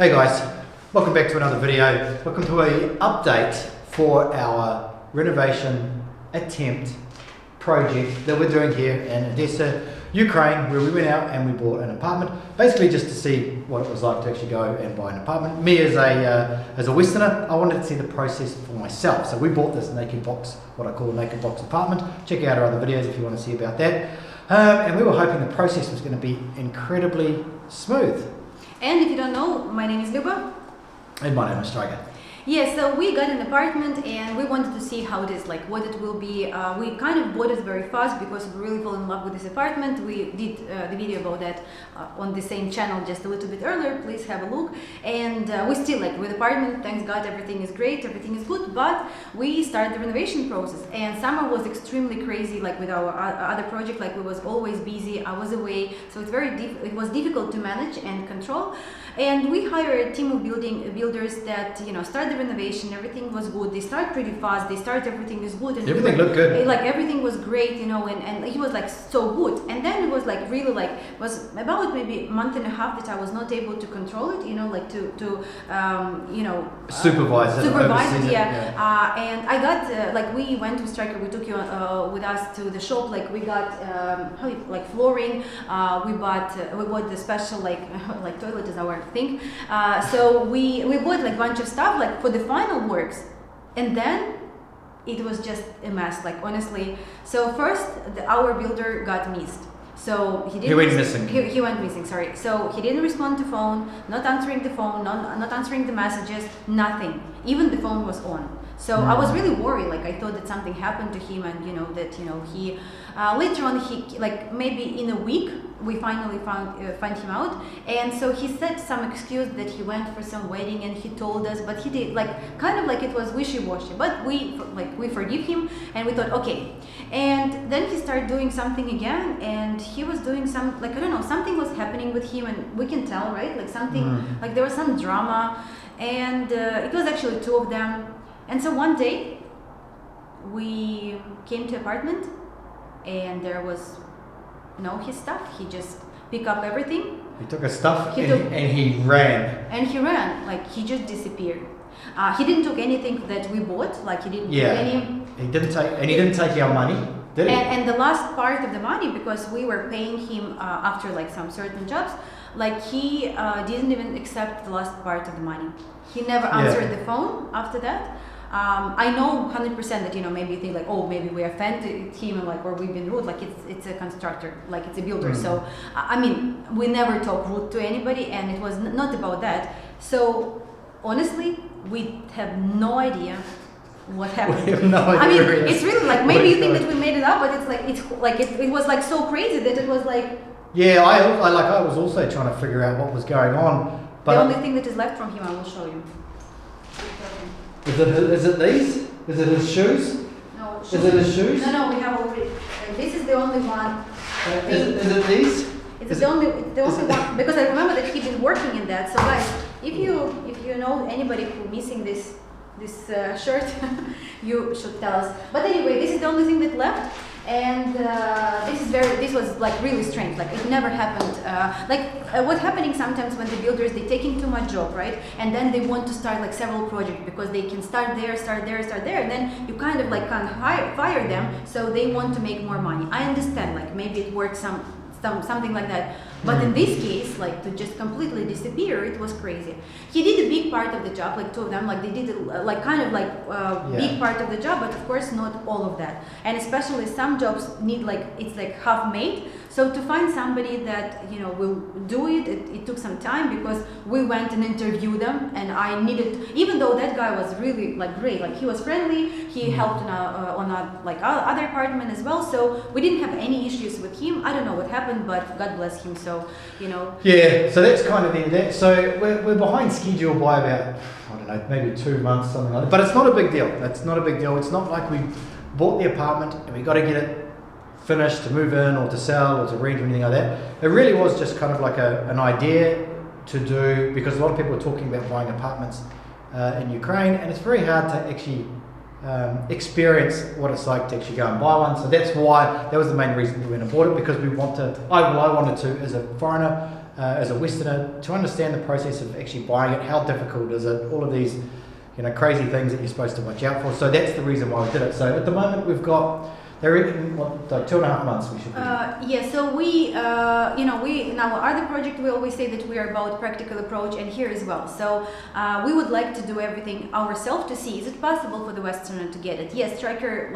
Hey guys, welcome back to another video. Welcome to an update for our renovation attempt project that we're doing here in Odessa, Ukraine, where we went out and we bought an apartment, basically just to see what it was like to actually go and buy an apartment. Me as a Westerner, I wanted to see the process for myself. So we bought this naked box, what I call a naked box apartment. Check out our other videos if you want to see about that. And we were hoping the process was going to be incredibly smooth. And if you don't know, my name is Luba. And my name is Striker. Yeah, so we got an apartment and we wanted to see how it is, like what it will be. We kind of bought it very fast because we really fell in love with this apartment. We did the video about that on the same channel just a little bit earlier. Please have a look. And we still like with apartment, thanks God, everything is great, everything is good. But we started the renovation process and summer was extremely crazy, like with our other project, like we was always busy, I was away. So it's it was difficult to manage and control. And we hired a team of builders that, you know, started the renovation. Everything was good. They start pretty fast. They start everything is good. And everything looked good. Like everything was great, you know, and he was like so good. And then it was like really like was about maybe a month and a half that I was not able to control it, you know, like to supervise it. Yeah. And I got like we went to Striker. We took you with us to the shop. Like we got like flooring. We bought the special like toilet is our thing. So we bought like bunch of stuff like for the final works, and then it was just a mess, like honestly. So first our builder got missed. So he went missing. He went missing, sorry. So he didn't respond to phone, not answering the phone, not answering the messages, nothing. Even the phone was on. So I was really worried, like I thought that something happened to him, and you know that he later on he like maybe in a week we finally find him out, and so he said some excuse that he went for some wedding and he told us, but he did like kind of like it was wishy-washy, but we forgive him and we thought okay. And then he started doing something again, and he was doing some like I don't know, something was happening with him, and we can tell, right, like something like there was some drama, and it was actually two of them. And so one day we came to apartment and there was no his stuff. He just picked up everything. He took his stuff and he ran. And he ran, like he just disappeared. He didn't took anything that we bought, like he didn't take any. He didn't take our money, did he? And the last part of the money, because we were paying him after like some certain jobs, like he didn't even accept the last part of the money. He never answered the phone after that. I know 100% that, you know, maybe you think like, oh, maybe we offended him and like, or we've been rude, like it's a constructor, like it's a builder. So, I mean, we never talk rude to anybody, and it was not about that. So, honestly, we have no idea what happened. We have no idea. I mean, it's really like, maybe you think that we made it up, but it was like so crazy that it was like. Yeah, I was also trying to figure out what was going on. But the only thing that is left from him, I will show you. Is it these? Is it his shoes? No. Shoes. Is it his shoes? No, we have already. This is the only one. Is it these? It's the only one, because I remember that he's been working in that. So guys, if you know anybody who missing this shirt, you should tell us. But anyway, this is the only thing that left. And this was like really strange, like it never happened. What's happening sometimes when the builders, they taking too much job, right, and then they want to start like several projects because they can start there, and then you kind of like can't fire them, so they want to make more money. I understand, like maybe it works something like that, but in this case, like to just completely disappear, it was crazy. He did a big part of the job, like two of them, like they did like kind of like big part of the job, but of course not all of that. And especially some jobs need like it's like half made. So to find somebody that, you know, will do it took some time, because we went and interviewed them, and I needed, even though that guy was really like great, like he was friendly, he helped on a like other apartment as well, so we didn't have any issues with him. I don't know what happened, but God bless him. So, you know. Yeah, so that's kind of the end of that. So we're behind schedule by about, I don't know, maybe 2 months, something like that. But it's not a big deal. It's not a big deal. It's not like we bought the apartment and we got to get it finished to move in or to sell or to rent or anything like that. It really was just kind of like an idea to do, because a lot of people are talking about buying apartments in Ukraine, and it's very hard to actually experience what it's like to actually go and buy one. So that was the main reason we went and bought it, because we want to, I wanted to, as a foreigner, as a Westerner, to understand the process of actually buying it. How difficult is it? All of these, crazy things that you're supposed to watch out for. So that's the reason why we did it. So at the moment we've got, they reckon, like 2.5 months we should be. Yeah, so we, in our other project, we always say that we are about practical approach, and here as well. So we would like to do everything ourselves to see, is it possible for the Westerner to get it? Yes, Striker,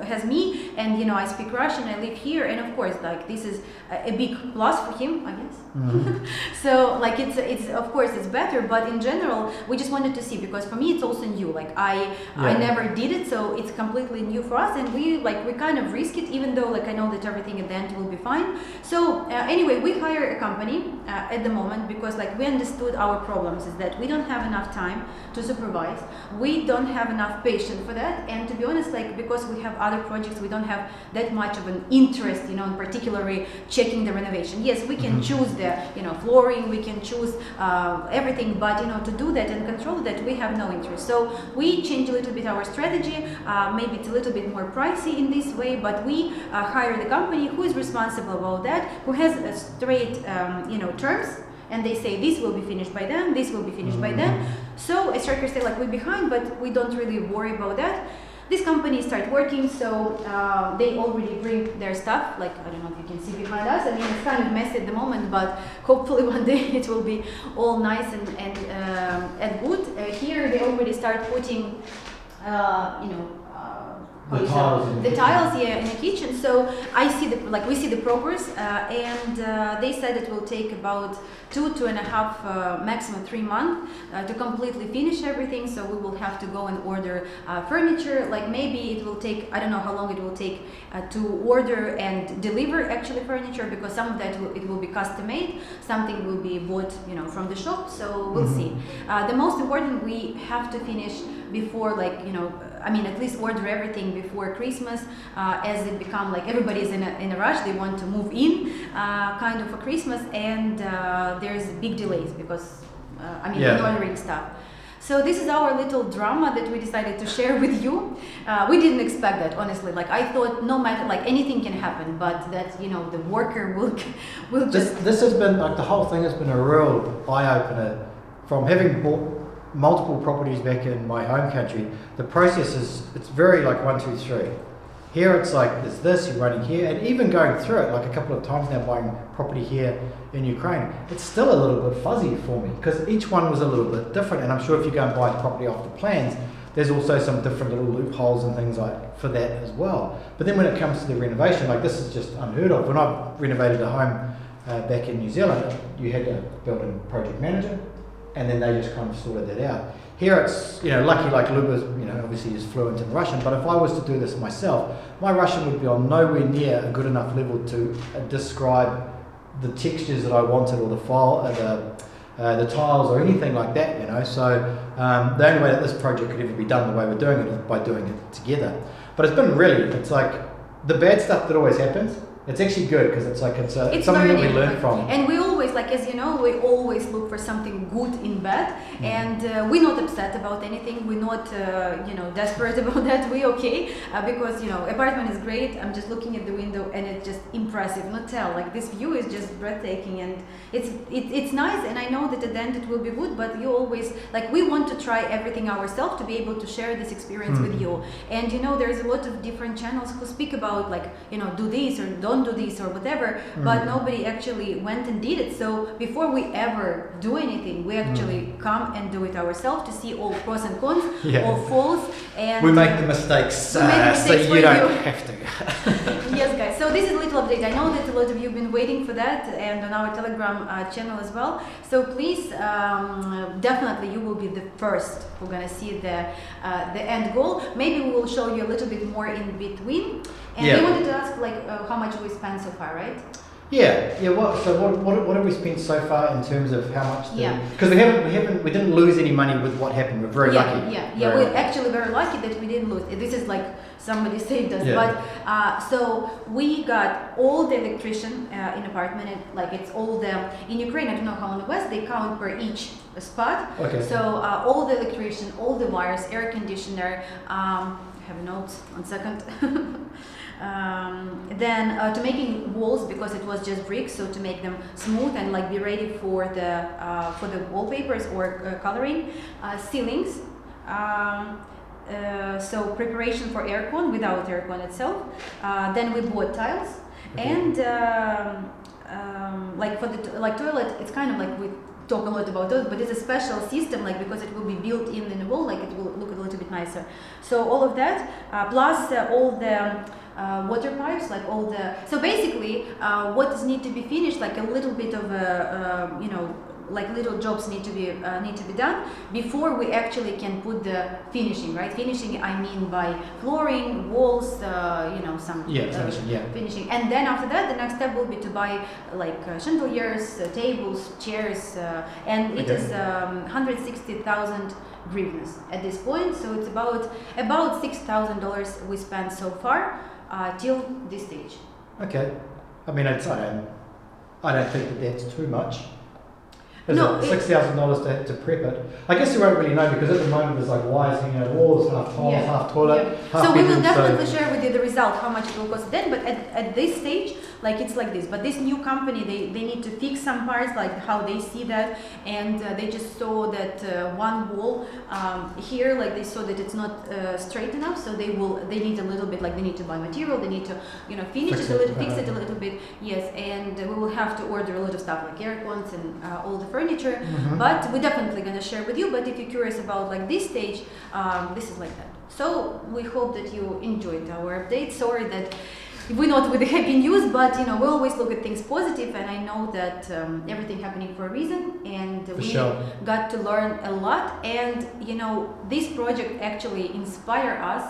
has me, and I speak Russian, I live here, and of course, like, this is a big plus for him, I guess. Mm-hmm. So like it's of course it's better, but in general we just wanted to see, because for me it's also new, like I never did it, so it's completely new for us, and we kind of risk it, even though like I know that everything at the end will be fine. So anyway, we hire a company at the moment, because like we understood our problems is that we don't have enough time to supervise, we don't have enough patience for that, and to be honest, like, because we have other projects, we don't have that much of an interest, in particularly checking the renovation. Yes, we can choose the flooring, we can choose everything, but to do that and control that, we have no interest. So we change a little bit our strategy. Maybe it's a little bit more pricey in this way, but we hire the company who is responsible about that, who has a straight terms, and they say this will be finished by then, this will be finished by then. So as Strikers say, like, we're behind, but we don't really worry about that. This company start working, so they already bring their stuff, like, I don't know if you can see behind us. I mean, it's kind of messy at the moment, but hopefully one day it will be all nice and good. Here they already start putting, the tiles in the kitchen. So I see we see the progress, and they said it will take about 2.5, maximum 3 months to completely finish everything. So we will have to go and order furniture. Like, maybe it will take, I don't know how long it will take to order and deliver actually furniture, because some of that it will be custom made, something will be bought from the shop. So we'll see. The most important, we have to finish before, at least order everything before Christmas, as it become like everybody's in a rush, they want to move in kind of for Christmas, and there's big delays because in ordering stuff. So this is our little drama that we decided to share with you. We didn't expect that, honestly. Like, I thought no matter, like, anything can happen, but that the worker will just. This has been, like, the whole thing has been a real eye opener. From having bought multiple properties back in my home country, the process it's very like 1, 2, 3. Here it's like there's this, you're running here, and even going through it like a couple of times now, buying property here in Ukraine, it's still a little bit fuzzy for me, because each one was a little bit different. And I'm sure if you go and buy the property off the plans, there's also some different little loopholes and things like for that as well. But then when it comes to the renovation, like, this is just unheard of. When I renovated a home back in New Zealand, you had a building project manager, and then they just kind of sorted that out. Here it's, lucky like Luba's, obviously is fluent in Russian, but if I was to do this myself, my Russian would be on nowhere near a good enough level to describe the textures that I wanted, or the the tiles or anything like that, So the only way that this project could ever be done the way we're doing it is by doing it together. But it's been it's like the bad stuff that always happens, it's actually good, because it's something learning, that we learn from. And we always, as we always look for something good in bad, and we're not upset about anything, we're not desperate about that, we're okay, because apartment is great. I'm just looking at the window and it's just impressive, not tell, like, this view is just breathtaking, and it's nice, and I know that at the end it will be good, but you always, we want to try everything ourselves to be able to share this experience with you. And there's a lot of different channels who speak about, do this or don't do this or whatever, but nobody actually went and did it. So before we ever do anything, we actually come and do it ourselves to see all pros and cons, all faults, and we make the mistakes, so you don't have to. Yes, guys, so this is a little update. I know that a lot of you have been waiting for that, and on our Telegram channel as well. So please, definitely you will be the first who are gonna see the end goal. Maybe we will show you a little bit more in between. And we wanted to ask, how much we spent so far, right? Yeah. What have we spent so far in terms of how much? Because we didn't lose any money with what happened. We're very lucky. We're actually very lucky that we didn't lose. This is like somebody saved us. But so we got all the electrician in apartment, and it's all in Ukraine. I don't know how in the West they count per each spot. Okay. So all the electrician, all the wires, air conditioner. I have notes. 1 second. Then to making walls, because it was just bricks, so to make them smooth and like be ready for the wallpapers or coloring. Ceilings. So preparation for aircon without aircon itself. Then we bought tiles, and like for the toilet, it's kind of like we talk a lot about those, but it's a special system, like because it will be built in the wall, like it will look a little bit nicer. So all of that, plus all the water pipes, like all the. So basically, what is need to be finished, like a little bit of a like little jobs need to be done before we actually can put the finishing, right? Finishing, I mean by flooring, walls, some finishing. And then after that, the next step will be to buy like chandeliers, tables, chairs, and it is 160,000 hryvnias at this point. So it's about $6,000 we spent so far till this stage. Okay, I mean I don't think that that's too much. No, $6,000 to prep it. I guess you won't really know because at the moment there's like wires hanging out walls, half tiles, half toilet, half so we will bedroom, definitely share with you the result, how much it will cost then. But at this stage, like it's like this. But this new company, they need to fix some parts, like how they see that, and they just saw that one wall here, like they saw that it's not straight enough, so they need a little bit, like they need to buy material, they need to finish it a little, fix it a little bit. Yes, and we will have to order a lot of stuff like air cons and all the furniture, but we're definitely going to share with you. But if you're curious about like this stage, this is like that. So we hope that you enjoyed our update. Sorry that we're not with the happy news, but we always look at things positive, and I know that everything happening for a reason, and we got to learn a lot. And this project actually inspired us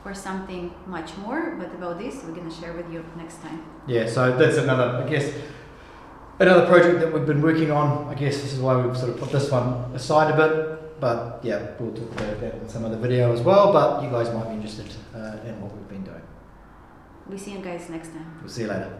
for something much more, but about this we're going to share with you next time. Yeah, so that's another project that we've been working on. I guess this is why we've sort of put this one aside a bit, but yeah, we'll talk about that in some other video as well, but you guys might be interested in what we've been doing. We'll see you guys next time. We'll see you later.